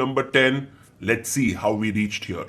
number 10. Let's see how we reached here.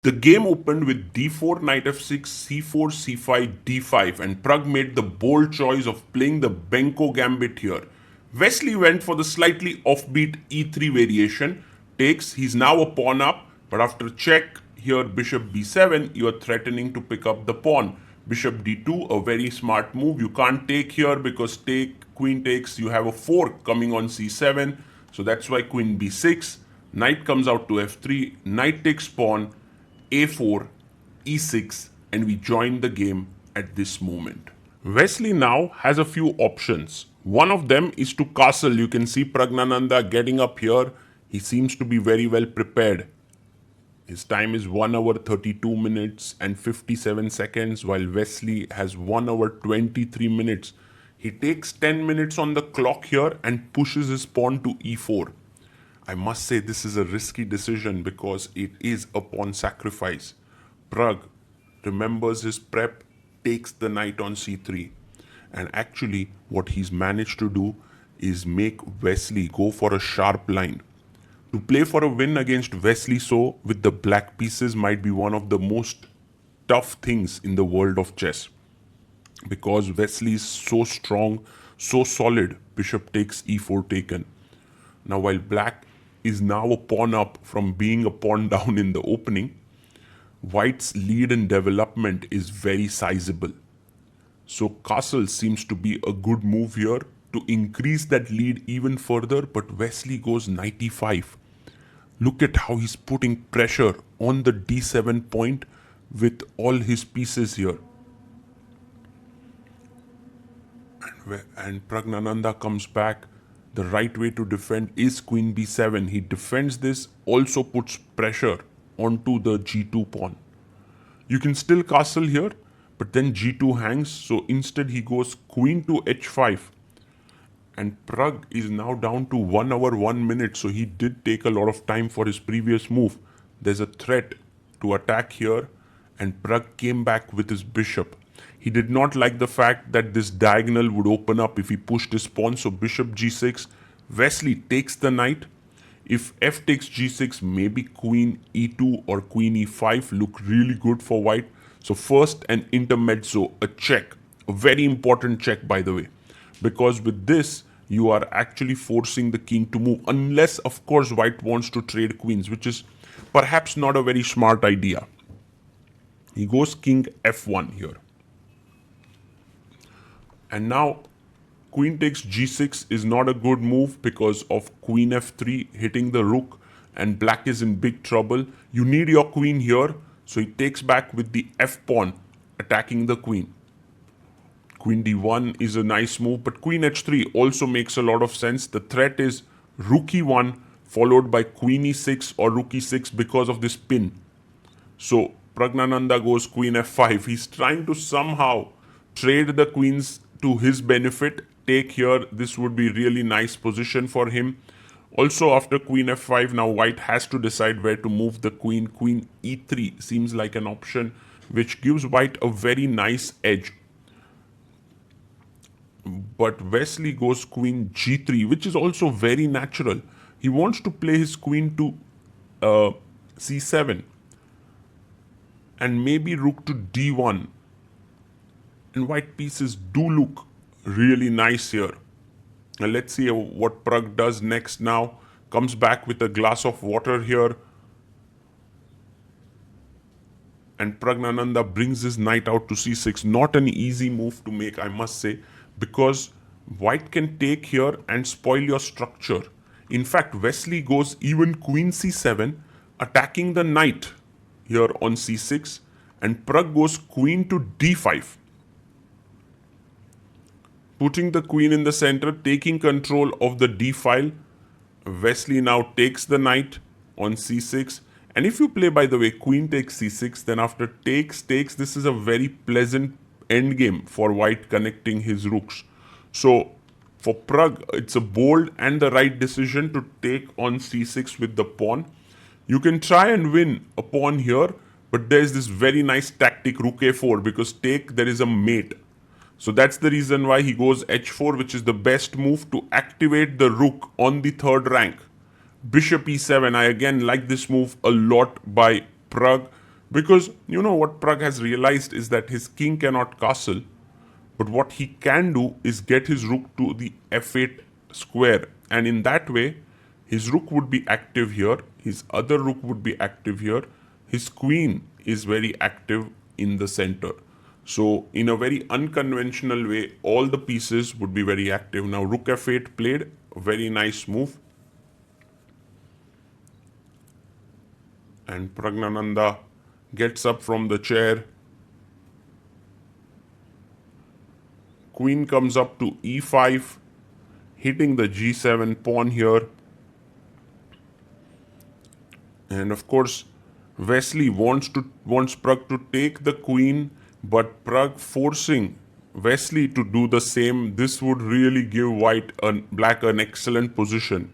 The game opened with d4, knight f6, c4, c5, d5, and Pragg made the bold choice of playing the Benko gambit here. Wesley went for the slightly offbeat e3 variation. Takes, he's now a pawn up, but after check here bishop b7, you are threatening to pick up the pawn. Bishop d2, a very smart move. You can't take here because queen takes, you have a fork coming on c7, so that's why queen b6. Knight comes out to f3, knight takes pawn, a4, e6, and we join the game at this moment. Wesley now has a few options. One of them is to castle. You can see Praggnanandhaa getting up here. He seems to be very well prepared. His time is 1 hour 32 minutes and 57 seconds, while Wesley has 1 hour 23 minutes. He takes 10 minutes on the clock here and pushes his pawn to e4. I must say this is a risky decision because it is a pawn sacrifice. Pragg remembers his prep, takes the knight on c3. And actually what he's managed to do is make Wesley go for a sharp line. To play for a win against Wesley so with the black pieces might be one of the most tough things in the world of chess. Because Wesley is so strong, so solid, bishop takes e4 taken. Now while black is now a pawn up from being a pawn down in the opening, white's lead in development is very sizable. So castle seems to be a good move here to increase that lead even further, but Wesley goes knight e5. Look at how he's putting pressure on the d7 point with all his pieces here. And Praggnanandhaa comes back. The right way to defend is queen b7. He defends this, also puts pressure onto the g2 pawn. You can still castle here, but then g2 hangs, so instead he goes queen to h5. And Pragg is now down to 1 hour 1 minute, so he did take a lot of time for his previous move. There's a threat to attack here, and Pragg came back with his bishop. He did not like the fact that this diagonal would open up if he pushed his pawn, so bishop g6. Wesley takes the knight. If f takes g6, maybe queen e2 or queen e5 look really good for white. So first an intermezzo, a check, a very important check by the way, because with this you are actually forcing the king to move, unless of course white wants to trade queens, which is perhaps not a very smart idea. He goes king f1 here. And now queen takes g6 is not a good move because of queen f3 hitting the rook, and black is in big trouble. You need your queen here, so he takes back with the f pawn attacking the queen. Queen d1 is a nice move, but queen h3 also makes a lot of sense. The threat is rook e1 followed by queen e6 or rook e6 because of this pin. So Praggnanandhaa goes queen f5. He's trying to somehow trade the queens to his benefit. Take here, this would be really nice position for him. Also after queen f5, now white has to decide where to move the queen. Queen e3 seems like an option which gives white a very nice edge. But Wesley goes queen g3, which is also very natural. He wants to play his queen to c7 and maybe rook to d1. And white pieces do look really nice here. Now let's see what Pragg does next now. Comes back with a glass of water here. And Praggnanandhaa brings his knight out to c6. Not an easy move to make, I must say, because white can take here and spoil your structure. In fact, Wesley goes even queen c7, attacking the knight here on c6, and Pragg goes queen to d5. Putting the queen in the center, taking control of the d file. Wesley now takes the knight on c6. And if you play, by the way, queen takes c6, then after takes, this is a very pleasant endgame for white connecting his rooks. So for Pragg, it's a bold and the right decision to take on c6 with the pawn. You can try and win a pawn here, but there's this very nice tactic rook a4, because take, there is a mate. So that's the reason why he goes h4, which is the best move to activate the rook on the third rank. Bishop e7. I again like this move a lot by Pragg, because you know what Pragg has realized is that his king cannot castle, but what he can do is get his rook to the f8 square, and in that way his rook would be active here, his other rook would be active here, his queen is very active in the center. So in a very unconventional way, all the pieces would be very active. Now rook f8 played, a very nice move. And Praggnanandhaa gets up from the chair. Queen comes up to e5, hitting the g7 pawn here. And of course, Wesley wants Pragg to take the queen, but Pragg forcing Wesley to do the same. This would really give black an excellent position,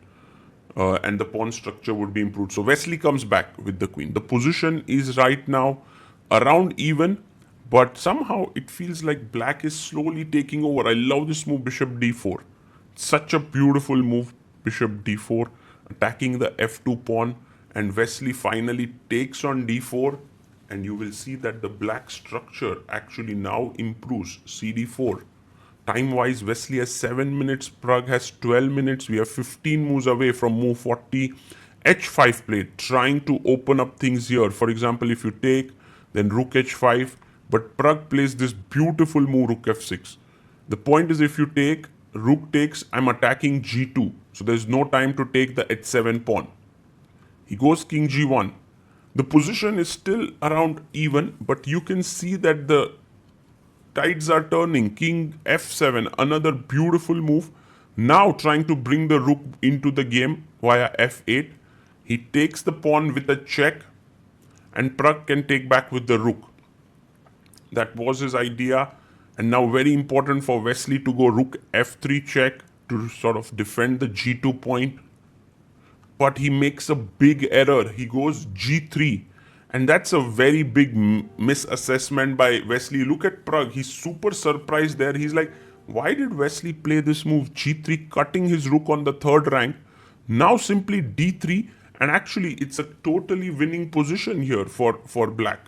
and the pawn structure would be improved. So Wesley comes back with the queen. The position is right now around even, but somehow it feels like black is slowly taking over. I love this move, bishop d4. Such a beautiful move, bishop d4, attacking the f2 pawn, and Wesley finally takes on d4, and you will see that the black structure actually now improves. cd4. Time-wise, Wesley has 7 minutes, Pragg has 12 minutes. We are 15 moves away from move 40. h5 played, trying to open up things here. For example, if you take, then rook h5, but Pragg plays this beautiful move, rook f6. The point is, if you take, rook takes, I'm attacking g2. So there's no time to take the h7 pawn. He goes king g1. The position is still around even, but you can see that the tides are turning. King f7, another beautiful move. Now trying to bring the rook into the game via f8. He takes the pawn with a check, and Pragg can take back with the rook. That was his idea. And now very important for Wesley to go rook f3 check to sort of defend the g2 point. But he makes a big error. He goes g3. And that's a very big misassessment by Wesley. Look at Pragg. He's super surprised there. He's like, why did Wesley play this move? g3, cutting his rook on the third rank. Now simply d3. And actually, it's a totally winning position here for black.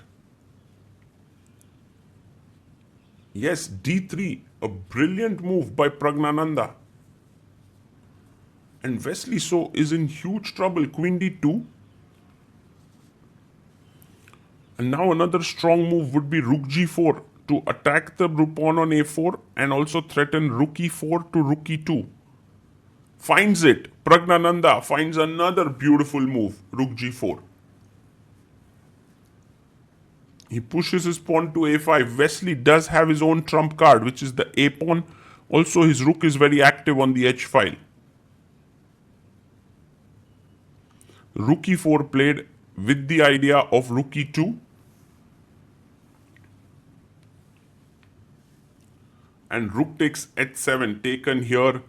Yes, d3. A brilliant move by Praggnanandhaa. And Wesley so is in huge trouble. Queen d2. And now another strong move would be rook g4 to attack the pawn on a4 and also threaten rook e4 to rook e2. Finds it. Praggnanandhaa finds another beautiful move, rook g4. He pushes his pawn to a5. Wesley does have his own trump card, which is the a pawn. Also, his rook is very active on the h file. Rook e4 played with the idea of rook e2. And rook takes h7 taken here.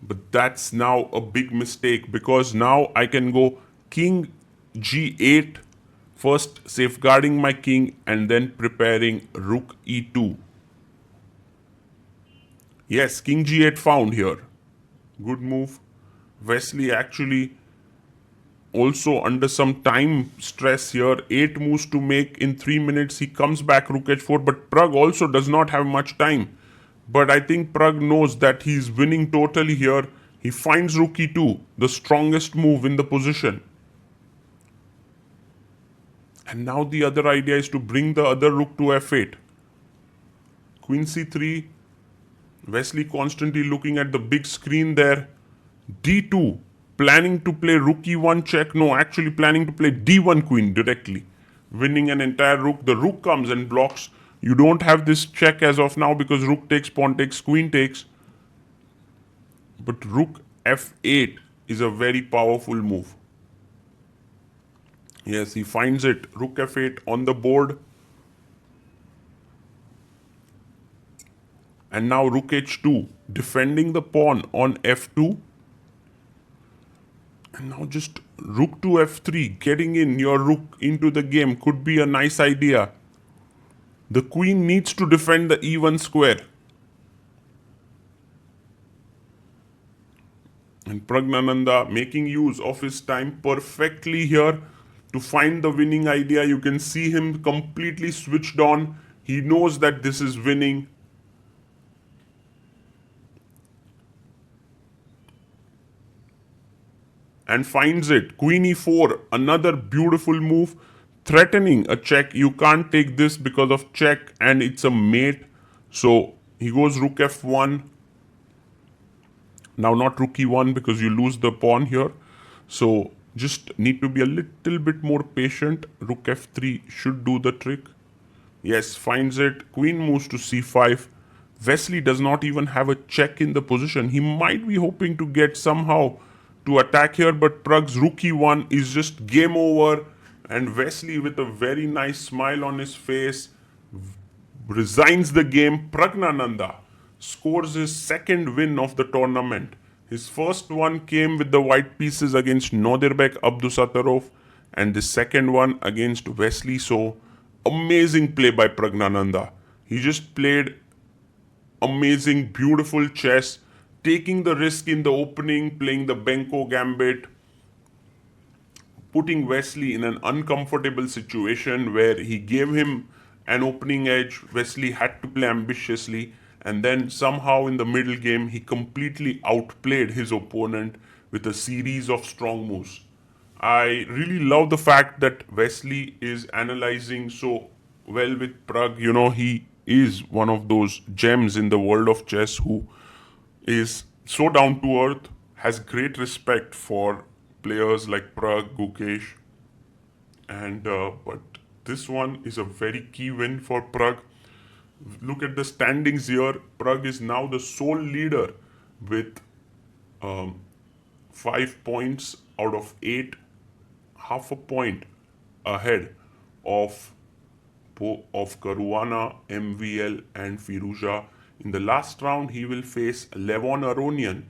But that's now a big mistake, because now I can go king g8, first safeguarding my king and then preparing rook e2. Yes, king g8 found here. Good move. Wesley actually also under some time stress here. 8 moves to make in 3 minutes. He comes back rook h4, but Pragg also does not have much time. But I think Pragg knows that he's winning totally here. He finds rook e2, the strongest move in the position. And now the other idea is to bring the other rook to f8. Queen c3. Wesley constantly looking at the big screen there. d2. Planning to play rook e1 check. No, actually planning to play d1 queen directly. Winning an entire rook. The rook comes and blocks. You don't have this check as of now because rook takes, pawn takes, queen takes. But rook f8 is a very powerful move. Yes, he finds it. Rook f8 on the board. And now rook h2, defending the pawn on f2. And now just rook to f3, getting in your rook into the game could be a nice idea. The queen needs to defend the e1 square. And Praggnanandhaa making use of his time perfectly here to find the winning idea. You can see him completely switched on. He knows that this is winning. And finds it. Queen e4, another beautiful move, threatening a check. You can't take this because of check, and it's a mate. So he goes rook f1. Now not rook e1 because you lose the pawn here. So just need to be a little bit more patient. Rook f3 should do the trick. Yes, finds it. Queen moves to c5. Wesley does not even have a check in the position. He might be hoping to get somehow to attack here, but Pragg's rook e1 is just game over. And Wesley, with a very nice smile on his face, resigns the game. Praggnanandhaa scores his second win of the tournament. His first one came with the white pieces against Nodirbek Abdusattorov, and the second one against Wesley. So, amazing play by Praggnanandhaa. He just played amazing, beautiful chess, taking the risk in the opening, playing the Benko gambit, putting Wesley in an uncomfortable situation where he gave him an opening edge. Wesley had to play ambitiously, and then somehow in the middle game, he completely outplayed his opponent with a series of strong moves. I really love the fact that Wesley is analyzing so well with Pragg. You know, he is one of those gems in the world of chess who is so down to earth, has great respect for players like Pragg, Gukesh, and but this one is a very key win for Pragg. Look at the standings here. Pragg is now the sole leader with 5 points out of 8, half a point ahead of Caruana, MVL, and Firuza. In the last round, he will face Levon Aronian